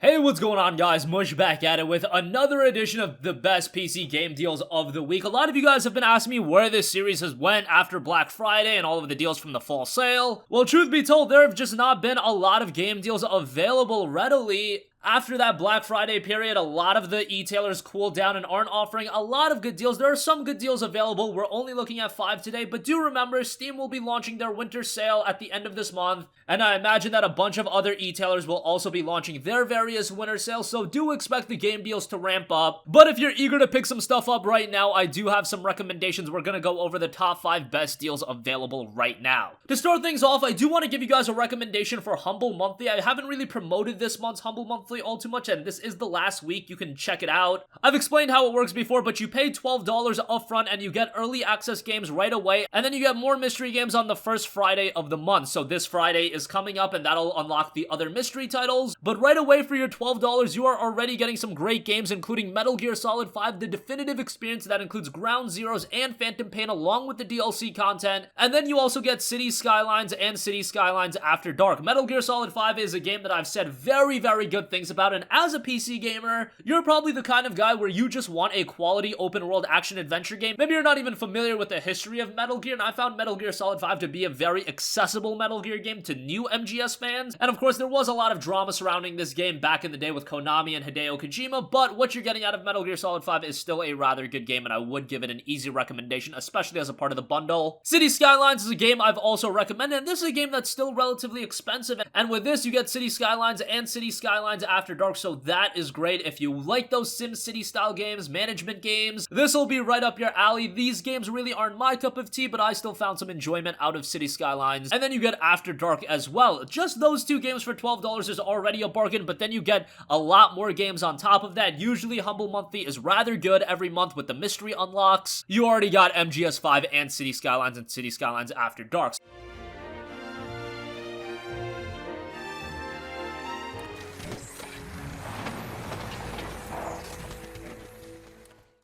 Hey, what's going on, guys? Mush back at it with another edition of the best PC game deals of the week. A lot of you guys have been asking me where this series has went after Black Friday and all of the deals from the fall sale. Well, truth be told, there have just not been a lot of game deals available readily. After that Black Friday period, a lot of the e-tailers cooled down and aren't offering a lot of good deals. There are some good deals available. We're only looking at 5 today, but do remember, Steam will be launching their winter sale at the end of this month, and I imagine that a bunch of other e-tailers will also be launching their various winter sales, so do expect the game deals to ramp up. But if you're eager to pick some stuff up right now, I do have some recommendations. We're gonna go over the top 5 best deals available right now. To start things off, I do want to give you guys a recommendation for Humble Monthly. I haven't really promoted this month's Humble Monthly all too much, and this is the last week. You can check it out. I've explained how it works before, but you pay $12 upfront and you get early access games right away, and then you get more mystery games on the first Friday of the month. So this Friday is coming up and that'll unlock the other mystery titles, but right away for your $12 you are already getting some great games, including Metal Gear Solid 5, the definitive experience that includes Ground Zeroes and Phantom Pain along with the DLC content, and then you also get City Skylines and City Skylines After Dark. Metal Gear Solid 5 is a game that I've said very, very good things about, and as a PC gamer, you're probably the kind of guy where you just want a quality open world action adventure game. Maybe you're not even familiar with the history of Metal Gear, and I found Metal Gear Solid 5 to be a very accessible Metal Gear game to new MGS fans. And of course, there was a lot of drama surrounding this game back in the day with Konami and Hideo Kojima, but what you're getting out of Metal Gear Solid 5 is still a rather good game, and I would give it an easy recommendation, especially as a part of the bundle. City Skylines is a game I've also recommended, and this is a game that's still relatively expensive, and with this, you get City Skylines and City Skylines After Dark, so that is great. If you like those SimCity style games, management games, this will be right up your alley. These games really aren't my cup of tea, but I still found some enjoyment out of City Skylines. And then you get After Dark as well. Just those 2 games for $12 is already a bargain, but then you get a lot more games on top of that. Usually Humble Monthly is rather good every month with the mystery unlocks. You already got MGS 5 and City Skylines After Dark.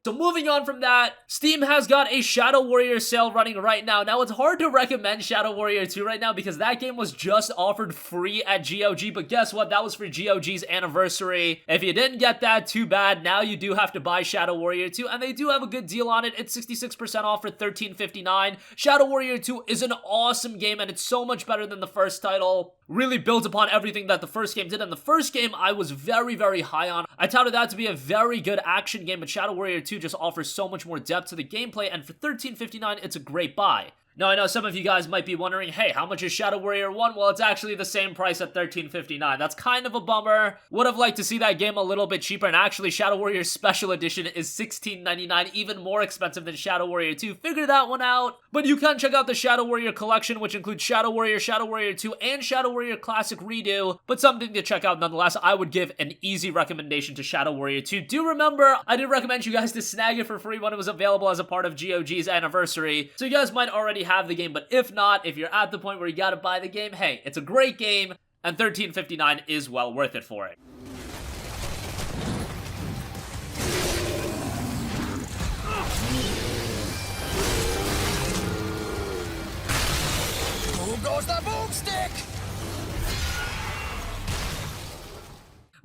So moving on from that, Steam has got a Shadow Warrior sale running right now. Now, it's hard to recommend Shadow Warrior 2 right now because that game was just offered free at GOG, but guess what? That was for GOG's anniversary. If you didn't get that, too bad. Now you do have to buy Shadow Warrior 2, and they do have a good deal on it. It's 66% off for $13.59. Shadow Warrior 2 is an awesome game, and it's so much better than the first title. Really builds upon everything that the first game did, and the first game I was very, very high on. I touted that to be a very good action game, but Shadow Warrior 2 just offers so much more depth to the gameplay, and for $13.59, it's a great buy. Now, I know some of you guys might be wondering, hey, how much is Shadow Warrior 1? Well, it's actually the same price at $13.59. That's kind of a bummer. Would have liked to see that game a little bit cheaper, and actually, Shadow Warrior Special Edition is $16.99, even more expensive than Shadow Warrior 2. Figure that one out. But you can check out the Shadow Warrior collection, which includes Shadow Warrior 2, and Shadow Warrior Classic Redo, but something to check out nonetheless. I would give an easy recommendation to Shadow Warrior 2. Do remember, I did recommend you guys to snag it for free when it was available as a part of GOG's anniversary, so you guys might already have the game, but if not, if you're at the point where you gotta buy the game, hey, it's a great game, and $13.59 is well worth it for it. Who goes the boomstick?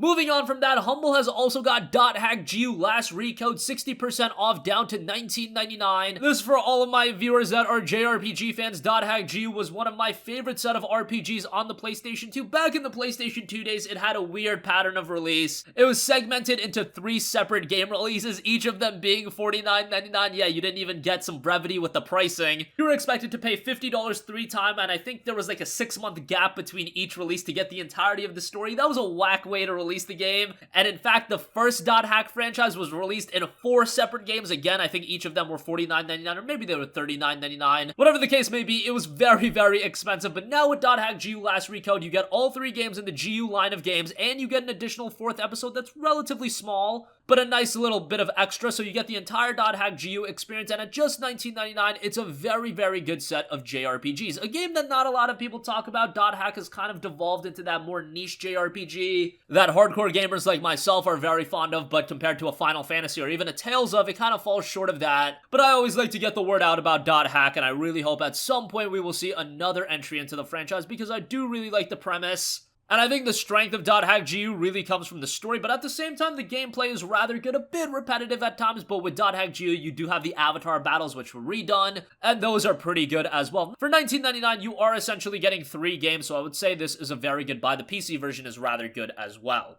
Moving on from that, Humble has also got .hack GU Last Recode 60% off down to $19.99. This is for all of my viewers that are JRPG fans. .hack GU was one of my favorite set of RPGs on the PlayStation 2. Back in the PlayStation 2 days, it had a weird pattern of release. It was segmented into 3 separate game releases, each of them being $49.99. Yeah, you didn't even get some brevity with the pricing. You were expected to pay $50 3 times, and I think there was like a 6-month gap between each release to get the entirety of the story. That was a whack way to release the game, and in fact, the first .hack franchise was released in 4 separate games. Again, I think each of them were $49.99, or maybe they were $39.99. Whatever the case may be, it was very, very expensive, but now with .hack GU Last Recode, you get all 3 games in the GU line of games, and you get an additional 4th episode that's relatively small, but a nice little bit of extra, so you get the entire .hack GU experience, and at just $19.99, it's a very, very good set of JRPGs. A game that not a lot of people talk about. .hack has kind of devolved into that more niche JRPG that hardcore gamers like myself are very fond of, but compared to a Final Fantasy or even a Tales of, it kind of falls short of that. But I always like to get the word out about .hack, and I really hope at some point we will see another entry into the franchise, because I do really like the premise. And I think the strength of .hack.GU really comes from the story, but at the same time, the gameplay is rather good, a bit repetitive at times, but with .hack.GU, you do have the avatar battles, which were redone, and those are pretty good as well. For $19.99, you are essentially getting 3 games, so I would say this is a very good buy. The PC version is rather good as well.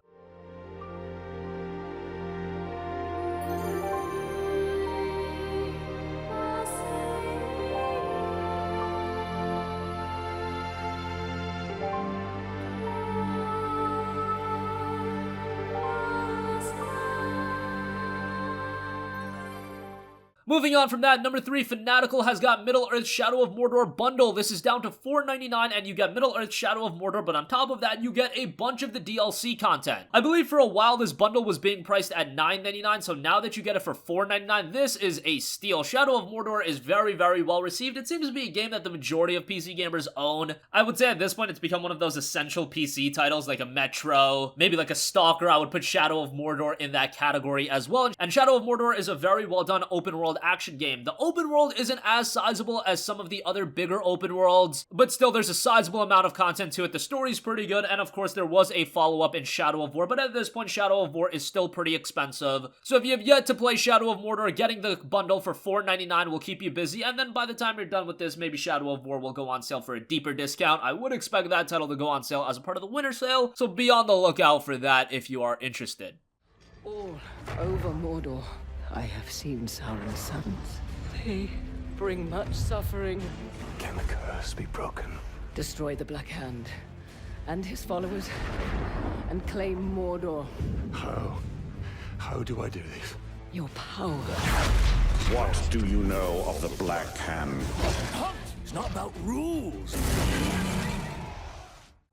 Moving on from that, number 3, Fanatical has got Middle-earth Shadow of Mordor bundle. This is down to $4.99 and you get Middle-earth Shadow of Mordor, but on top of that, you get a bunch of the DLC content. I believe for a while this bundle was being priced at $9.99, so now that you get it for $4.99, this is a steal. Shadow of Mordor is very, very well received. It seems to be a game that the majority of PC gamers own. I would say at this point, it's become one of those essential PC titles, like a Metro, maybe like a Stalker. I would put Shadow of Mordor in that category as well. And Shadow of Mordor is a very well done open world action game. The open world isn't as sizable as some of the other bigger open worlds, but still there's a sizable amount of content to it. The story's pretty good, and of course there was a follow-up in Shadow of War, but at this point Shadow of War is still pretty expensive. So if you have yet to play Shadow of Mordor, getting the bundle for $4.99 will keep you busy, and then by the time you're done with this, maybe Shadow of War will go on sale for a deeper discount. I would expect that title to go on sale as a part of the winter sale, so be on the lookout for that if you are interested. All over Mordor, I have seen Sauron's sons. They bring much suffering. Can the curse be broken? Destroy the Black Hand and his followers and claim Mordor. How do I do this? Your power. What do you know of the Black Hand? It's not about rules.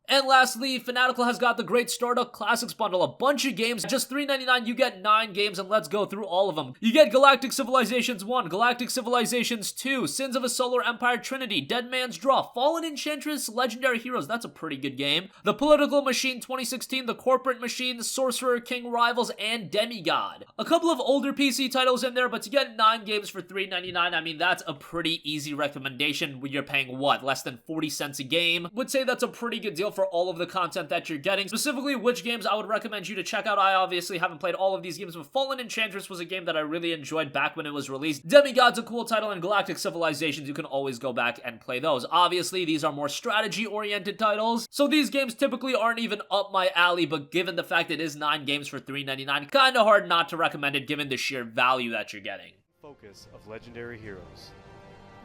And lastly, Fanatical has got the Great Stardock Classics bundle, a bunch of games. Just $3.99, you get 9 games, and let's go through all of them. You get Galactic Civilizations 1, Galactic Civilizations 2, Sins of a Solar Empire Trinity, Dead Man's Draw, Fallen Enchantress, Legendary Heroes, that's a pretty good game, The Political Machine 2016, The Corporate Machine, Sorcerer King Rivals, and Demigod. A couple of older PC titles in there, but to get 9 games for $3.99, I mean, that's a pretty easy recommendation when you're paying, what, less than 40 cents a game? Would say that's a pretty good deal for all of the content that you're getting. Specifically, which games I would recommend you to check out. I obviously haven't played all of these games, but Fallen Enchantress was a game that I really enjoyed back when it was released. Demigod's a cool title, and Galactic Civilizations, you can always go back and play those. Obviously, these are more strategy-oriented titles, so these games typically aren't even up my alley, but given the fact it is 9 games for $3.99, kinda hard not to recommend it given the sheer value that you're getting. Focus of legendary heroes.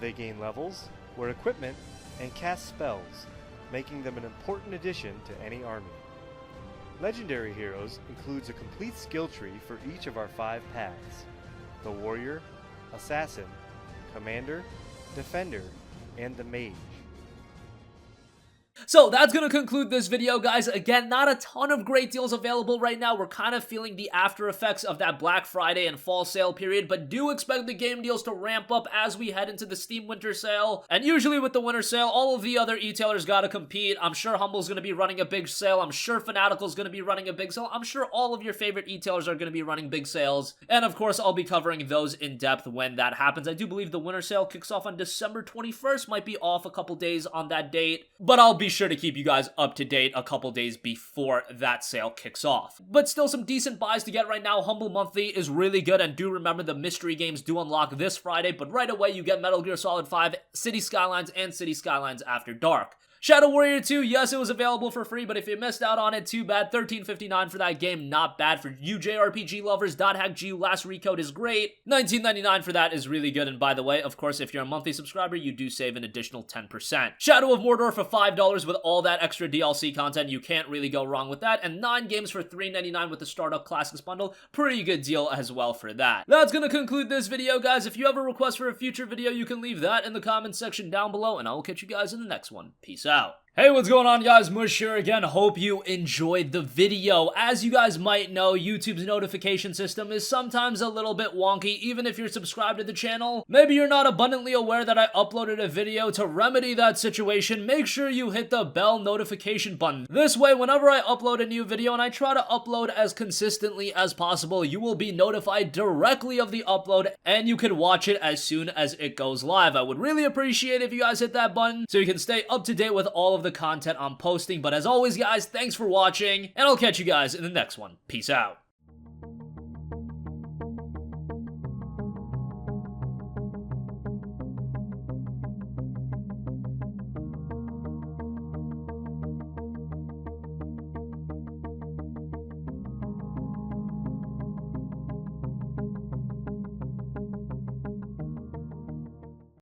They gain levels, wear equipment, and cast spells, making them an important addition to any army. Legendary Heroes includes a complete skill tree for each of our 5 paths: the Warrior, Assassin, Commander, Defender, and the Mage. So that's gonna conclude this video, guys. Again, not a ton of great deals available right now. We're kind of feeling the after effects of that Black Friday and fall sale period, but do expect the game deals to ramp up as we head into the Steam winter sale. And usually with the winter sale, all of the other e-tailers gotta compete. I'm sure Humble's gonna be running a big sale. I'm sure Fanatical's gonna be running a big sale. I'm sure all of your favorite e-tailers are gonna be running big sales. And of course, I'll be covering those in depth when that happens. I do believe the winter sale kicks off on December 21st. Might be off a couple days on that date, but I'll be sure to keep you guys up to date a couple days before that sale kicks off. But still some decent buys to get right now. Humble Monthly is really good, and do remember the mystery games do unlock this Friday, but right away you get Metal Gear Solid 5, City Skylines, and City Skylines After Dark. Shadow Warrior 2, yes, it was available for free, but if you missed out on it, too bad. $13.59 for that game, not bad for you JRPG lovers. .hack.GU Last Recode is great. $19.99 for that is really good, and by the way, of course, if you're a monthly subscriber, you do save an additional 10%. Shadow of Mordor for $5 with all that extra DLC content, you can't really go wrong with that, and 9 games for $3.99 with the Stardock Classics bundle, pretty good deal as well for that. That's gonna conclude this video, guys. If you have a request for a future video, you can leave that in the comments section down below, and I will catch you guys in the next one. Peace out. Hey, what's going on, guys? Mush here again. Hope you enjoyed the video. As you guys might know, YouTube's notification system is sometimes a little bit wonky, even if you're subscribed to the channel. Maybe you're not abundantly aware that I uploaded a video. To remedy that situation, make sure you hit the bell notification button. This way, whenever I upload a new video, and I try to upload as consistently as possible, you will be notified directly of the upload, and you can watch it as soon as it goes live. I would really appreciate if you guys hit that button so you can stay up to date with all of of the content I'm posting. But as always, guys, thanks for watching, and I'll catch you guys in the next one. Peace out.